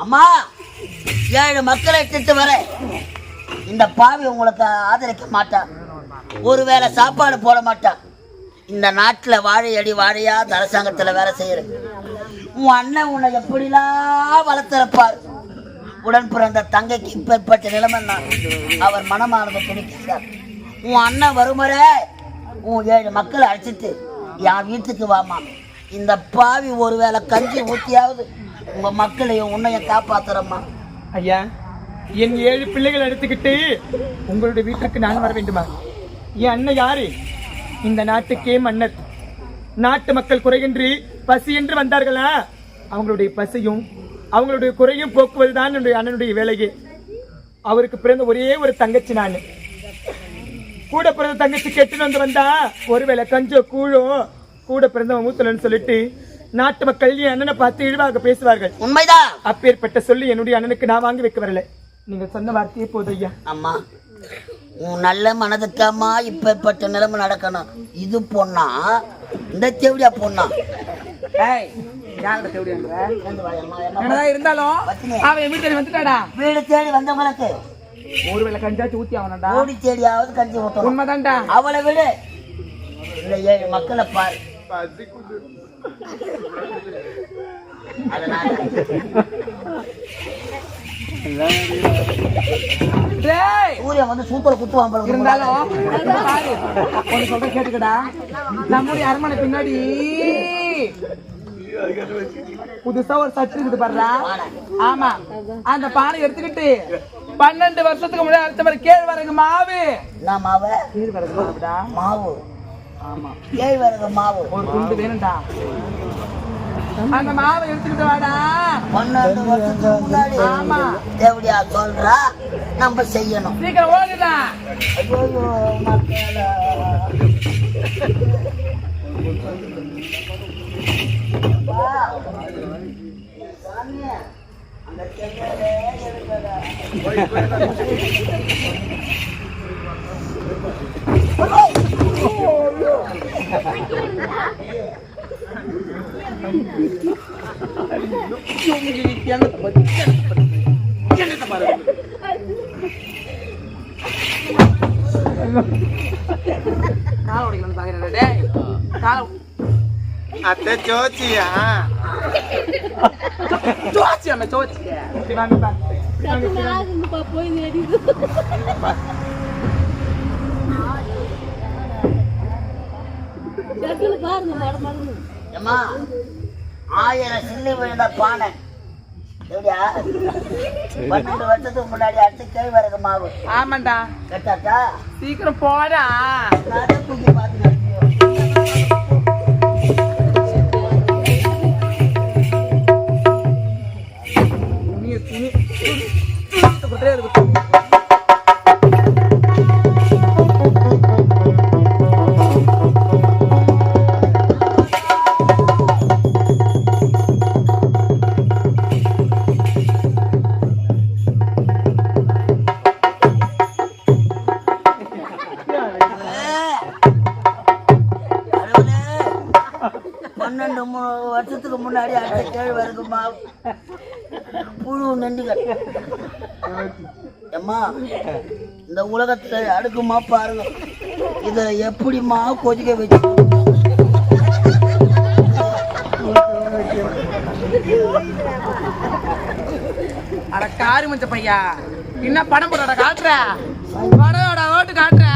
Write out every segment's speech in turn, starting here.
அம்மா 7 மக்களை திட்டு வர இந்த பாவி உங்களுக்கு ஆதரிக்க மாட்டான். ஒருவேளை சாப்பாடு போட மாட்டான். இந்த நாட்டில் வாழையடி வாழையா அரசாங்கத்தில் வேலை செய்யறது. உன் அண்ணன் உன்னை எப்படிலாம் வளர்த்திருப்பார். உடன் பிறந்த தங்கைக்கு இப்பேற்பட்ட நிலைமை அவர் மனமானதை துணிக்கிறார். உன் அண்ணன் வருமுறை உன் 7 மக்களை அழைச்சிட்டு என் வீட்டுக்கு வாமா. இந்த பாவி ஒருவேளை கஞ்சி ஊற்றியாவது உங்க மக்களையும் உன்னையும் காப்பாத்துறம்மா. ஐயா, என் 7 பிள்ளைகள் எடுத்துக்கிட்டு உங்களுடைய வீட்டுக்கு நான் வர வேண்டுமா? என் அண்ணன் யாரு? இந்த நாட்டுக்கே மன்னர். நாட்டு மக்கள் குறையின்றி பசி என்று வந்தார்களா? அவங்களுடைய பசியும் அவங்களுடைய குறையும் போக்குவதுதான் என்னுடைய அண்ணனுடைய வேலையே. அவருக்கு பிறந்த ஒரே ஒரு தங்கச்சி நான். கூட பிறந்த தங்கச்சி கெட்டுன்னு வந்து வந்தா ஒருவேளை கஞ்சோ கூழோ கூட பிறந்த மூத்தலன்னு சொல்லிட்டு நாட்டு மக்கள் என் அண்ணனை பார்த்து இழிவாக பேசுவார்கள். உண்மைதான். அப்பேற்பட்ட சொல்லி என்னுடைய அண்ணனுக்கு நான் வாங்கி வைக்க வரல. நீங்க சொன்ன வார்த்தையே போதும் ஐயா. அம்மா, உன் நல்ல மனதுக்காமா இப்பேற்பட்ட நிலைமை நடக்கணும். இது பொண்ணா? இந்த தேவடியா பொண்ணா? இருந்தாலும் அவன் வீடு தேடி வந்துட்டாடா. வீடு தேடி வந்தவங்களுக்கு ஒருவேளை கஞ்சாச்சு ஊத்தி அவனடா. ஓடி தேடியாவது கஞ்சி ஊட்டணும். உண்மைதான்டா. அவளை விடு. இந்த 7 மக்களை பாரு. அதனால சூரியன் வந்து சூப்பர் குத்துவான். இருந்தாலும் சொல்ற கேட்டுக்கடா. நம்முடைய அரண்மனை பின்னாடி புதுசா ஒரு சட்டு இருக்குது பாருடா. ஆமா, அந்த பானை எடுத்துக்கிட்டு 12 வருஷத்துக்கு முன்னாடி அடுத்த மாதிரி கேழ்வரகு மாவு. என்ன மாவு? கேழ்வரகு மாவுடா. மாவு. ஆமா, கேழ்வரகு மாவு ஒரு குண்டு வேணும்டா. அந்த மாவை எடுத்துக்கிட்டு வாடா. 12 வருஷத்துக்கு முன்னாடி. ஆமா, தேவடியா சொல்றா, நம்ம செய்யணும். சீக்கிரம் ஓடுடா. ஐயோ மக்களா, அந்த செங்கலே எடுக்கடா. அத்தை சோச்சியா? அம்மா, 1000 சில்லி விழுந்த பானை. 12 வருஷத்துக்கு முன்னாடி அடுத்து கேழ்வரகு மாவு. ஆமாண்டா. கேட்டாச்சா? சீக்கிரம் போடா. தூக்கி பார்த்து வருஷத்துக்கு முன்னாடி அடுத்த கேழ்வரகு மாவு புழு நண்டுகள். அம்மா, இந்த உலகத்தை அடுக்குமா பாருங்க. இதை எப்படிமா கொதிக்க வச்சு அட காரி மச்ச பையா, என்ன படம் போட காட்டுற? படோட ஓட்டு காட்டுற?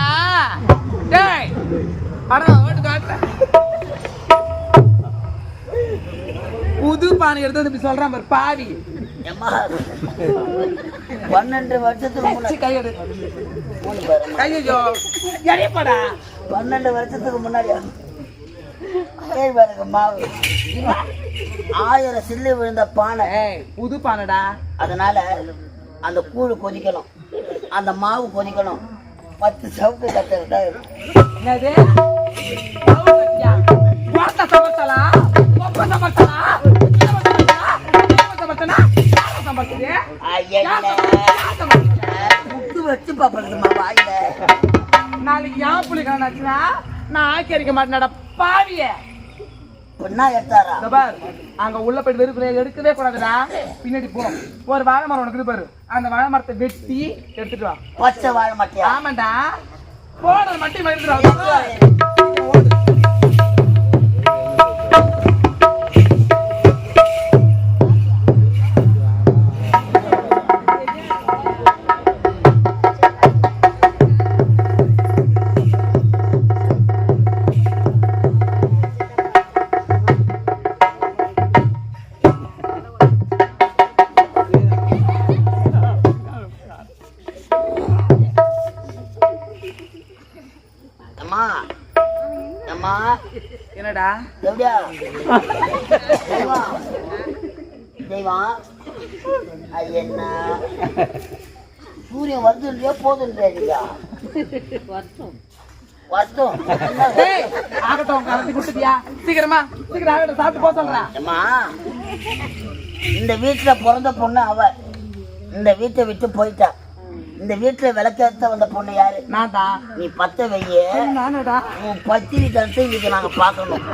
டேய், படம் ஓட்டு காட்டுற? புது பானை எடுத்து வந்து சொல்றான் பாரு பாவி. 12 வருஷத்துக்கு முன்னாடி கையெடு கையோ எரியப்படா. 12 வருஷத்துக்கு முன்னாடி கேழ்வரகு மாவு 1000 சில்லு விழுந்த பானை. புது பானைடா. அதனால அந்த கூழ் கொதிக்கணும், அந்த மாவு கொதிக்கணும். 10 சவுக்கு கட்ட என்னது? வச்சு பாப்படுமா வாயில. நாளைக்கு யான் புள்ளி காணாச்சுன்னா நான் ஆக்கி அடிக்க மாட்டேன்டா பாவிய. என்ன எடுத்தாரா? இந்த பார், அங்க உள்ள போயிட்டு வெறுப்பு எடுக்கவே கூடாதுடா. பின்னாடி போ, ஒரு வாழை மரம் உனக்கு பாரு, அந்த வாழை மரத்தை வெட்டி எடுத்துட்டு வா. பச்சை வாழை மாட்டியா? ஆமாண்டா, போன மட்டும் மறந்துடுவா. அம்மா அம்மா என்னடா எப்படியா தெய்வம் தெய்வம் அது என்ன சூரியன் வருதுன்றியா போதுன்றியா? வருத்தம் ஆகட்டும், கலந்து கொடுத்துட்டியா? சீக்கிரமா சீக்கிரம் ஆகட்டும், சாப்பிட்டு போக சொல்றேன். அம்மா இந்த வீட்டுல பிறந்த பொண்ணு அவ இந்த வீட்டை விட்டு போயிட்டா. இந்த வீட்டுல விளக்கேத்த வந்த பொண்ணு யாரு? நான் தான். நீ பத்த வைய நானடா. உன் பத்திரி தரத்தை இன்னைக்கு நாங்க பாக்கணும்.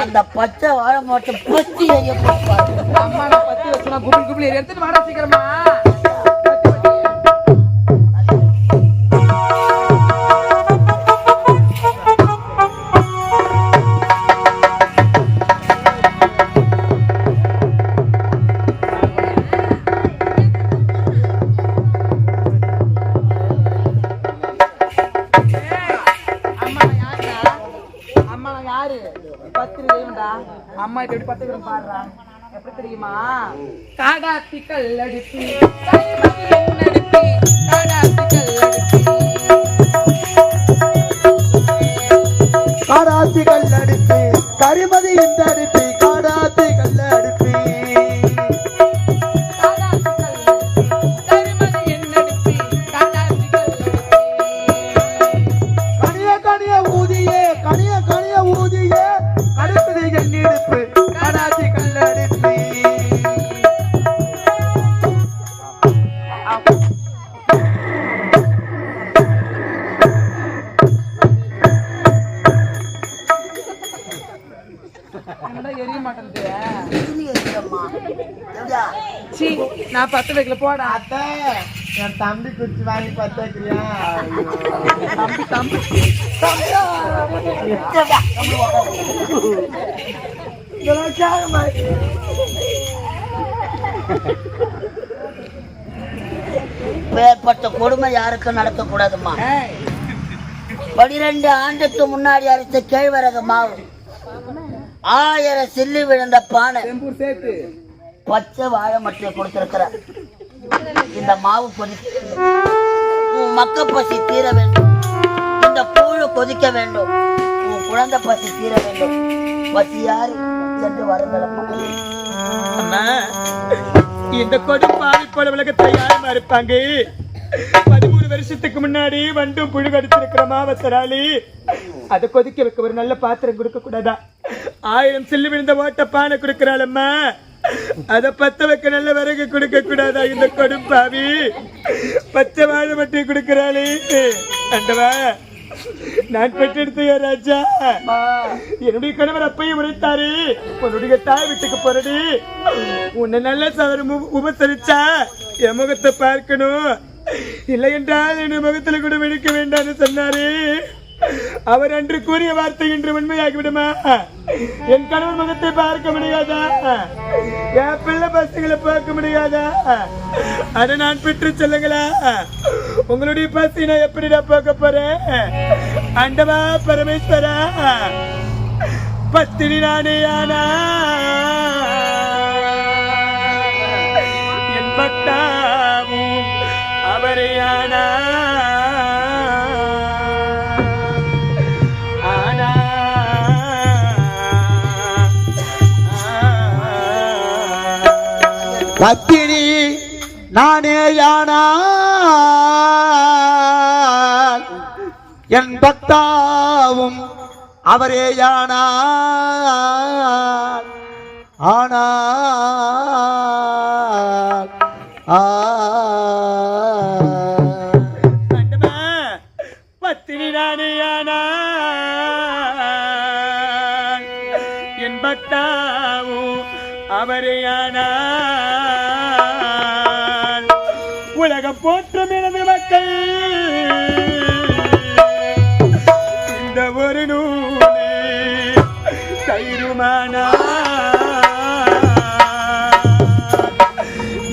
அந்த பச்சை வாழை மட்டும் பத்தி எரிய போட்டு அம்மா நான் பத்தி வச்சுனா குபிள் குபிள் எடுத்துட்டு வாடா சீக்கிரமா. அம்மா இப்ப எப்படி பத்து பேரும் பாடுறா எப்படி தெரியுமா? காடாத்தி கல்லடிப்பி காடாத்தி கல்லடிப்பி கரிமதி இந்த அடிப்பி காடாத்தி கல்லடிப்பி கனிய கனிய ஊதியே கனிய கனிய ஊதியே அடுப்பது எண்ணிடுப்பு காடாத்தி கல்லடிப்பி. எரிய மாட்டேன். நான் பத்து வைக்கல போடா. என் தம்பி குச்சி வாங்கி பத்த வைக்கிறியா? தம்பி ஏற்பட்ட கொடுமை யாருக்கும் நடக்கக்கூடாதுமா. 12 ஆண்டுக்கு முன்னாடி அரைத்த கேழ்வரகு மாவு 1000 சில்லி விழுந்த பானை சேர்த்து பச்சை வாழை மட்டையை கொடுத்திருக்கிற இந்த மாவு கொதிக்க உன் மக்க பசி தீர வேண்டும். இந்த கூழு கொதிக்க வேண்டும். உன் குழந்தை பசி தீர வேண்டும். பசி யாரு சென்று வருங்களம்மா. இந்த கொடுப்பாவி போல உலகத்தை யாரும் இருப்பாங்க. 13 வருஷத்துக்கு முன்னாடி வண்டும் புழு கடிச்சிருக்கிற மாவத்தராளி அதை கொதிக்க வைக்க ஒரு நல்ல பாத்திரம் கொடுக்க கூடாதா? 1000 சில்லு விழுந்த ஓட்ட பானை கொடுக்கிறாளம்மா, அத பத்த வைக்க நல்ல விறகு கொடுக்க கூடாதா? இந்த கொடுப்பாவி பச்சை வாழை மட்டை கொடுக்கிறாளே. அண்டவா, நான் பெற்றெடுத்த ராஜா, என்னுடைய கணவர் அப்பையும் உரைத்தாரு, உன்னுடைய தாய் வீட்டுக்கு போறடி, உன்னை நல்ல சவரம் உபசரிச்சா என் முகத்தை பார்க்கணும், இல்லை என்றால் என் முகத்துல கூட விழிக்க வேண்டாம்னு சொன்னாரு. அவர் அன்று கூறிய வார்த்தை இன்று உண்மையாகிவிடுமா? என் கணவன் முகத்தை பார்க்க முடியாதா? என் பிள்ளை பசங்களை பார்க்க முடியாதா? அதை நான் பெற்று சொல்லுங்களா? உங்களுடைய பசி நான் எப்படிடா பார்க்க போறேன்? ஆண்டவா பரமேஸ்வரா, பத்தினி நானே ஆனா என் பக்தாவும் அவரையானா பத்தினி நானே யானால் என் பக்தாவும் அவரே யானால் ஆனால் பத்தினி நானே யானால் என் பக்தாவும் அவரையானால் உலகம் போற்றும் எனது மக்கள் இந்த ஒரு நூலே கைருமானா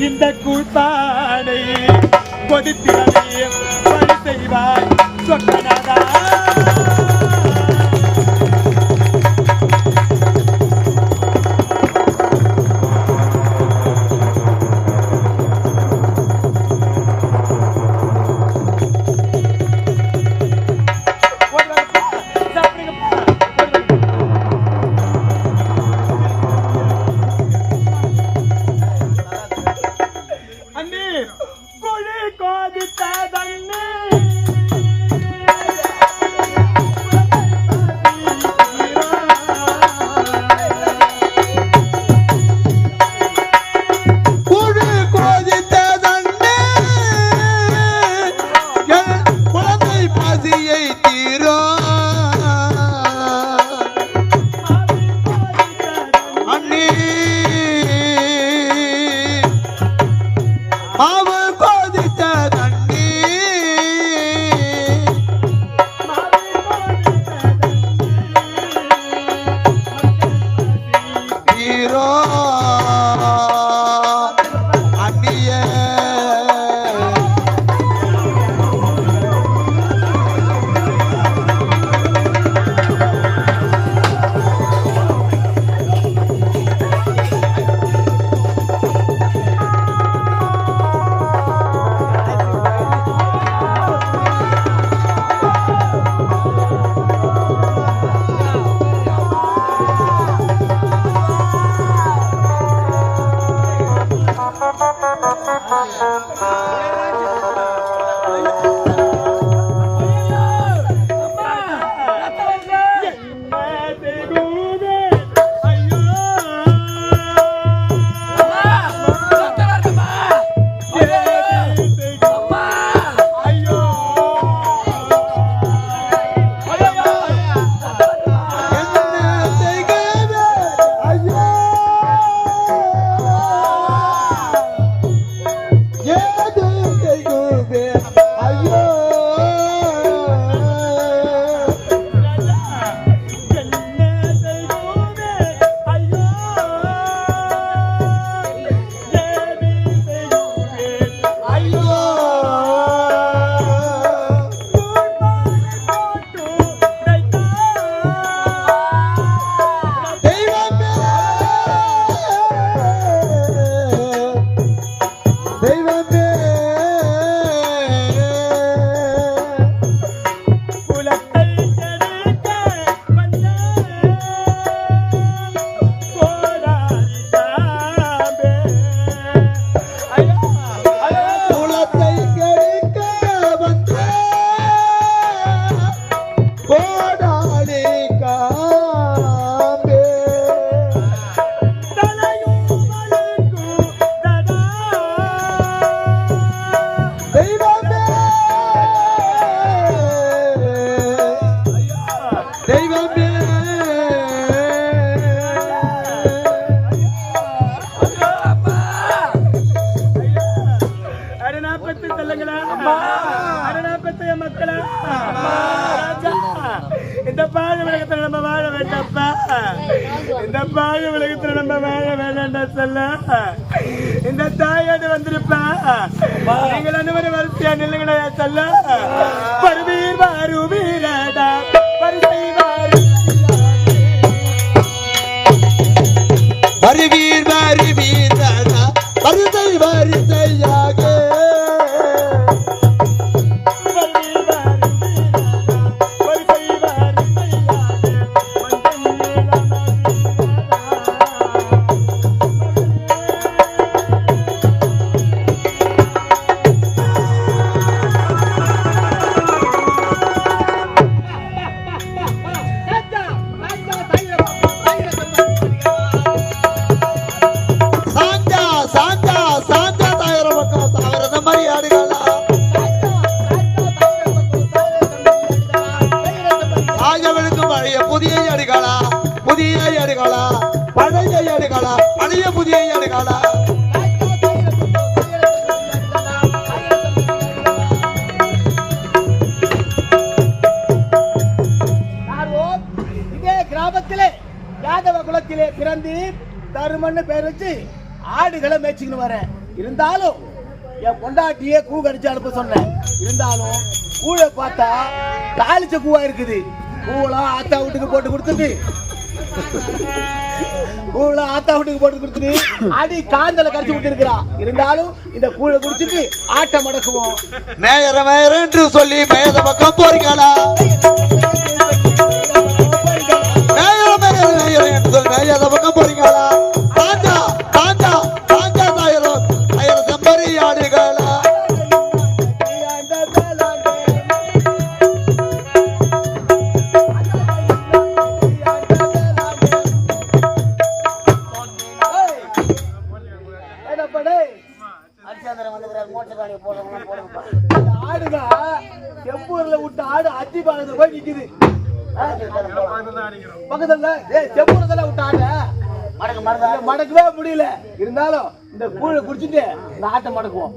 இந்த கூட்டாடை கொடுத்திரவே வழி செய்வாய் சொக்கநாதா. இந்த பாழ உலகத்துல நம்ம வாழ வேண்டாப்பா. இந்த பாழ உலகத்துல நம்ம வாழ வேண்டாம்டா சொல்ல. இந்த தாயோடு வந்திருப்பா. நீங்கள் அனைவரும் வரிசையா நில்லுங்களா சொல்ல. வருவீர் வருவீரடா வரிசை வருவீர் வருவீரடா வரிசை வரிசையாக கேமன்னு பேர் வச்சு ஆடுகளை மேய்ச்சிக்கின்னு வரேன். இருந்தாலும் என் பொண்டாட்டியே கூ கடிச்சு அனுப்ப சொன்னேன். இருந்தாலும் கூழை பார்த்தா தாளிச்ச கூவா இருக்குது. கூவெல்லாம் ஆத்தா வீட்டுக்கு போட்டு கொடுத்துட்டு அடி காந்தல கடிச்சு விட்டு இருந்தாலும் இந்த கூழை குடிச்சிட்டு ஆட்டம் அடக்குவோம். மேயர மேயர என்று சொல்லி மேயத பக்கம் போறீங்களா? மேயர மேயர மேயர என்று சொல்லி மேயத பக்கம் போறீங்களா? தாண்டா தாண்டா தாண்டா தாயிரம் ஆயிரம் செம்பரி ஆடுகளா? ஆடுங்க செம்பூர்ல விட்ட ஆடு அத்தி பாலத்துல போய் நிக்குது. பக்கத்துல செம்பூரத்துல விட்ட ஆடு மடக்கவே முடியல. இருந்தாலும் இந்த கூழை குடிச்சிட்டு இந்த ஆட்டை மடக்குவோம்.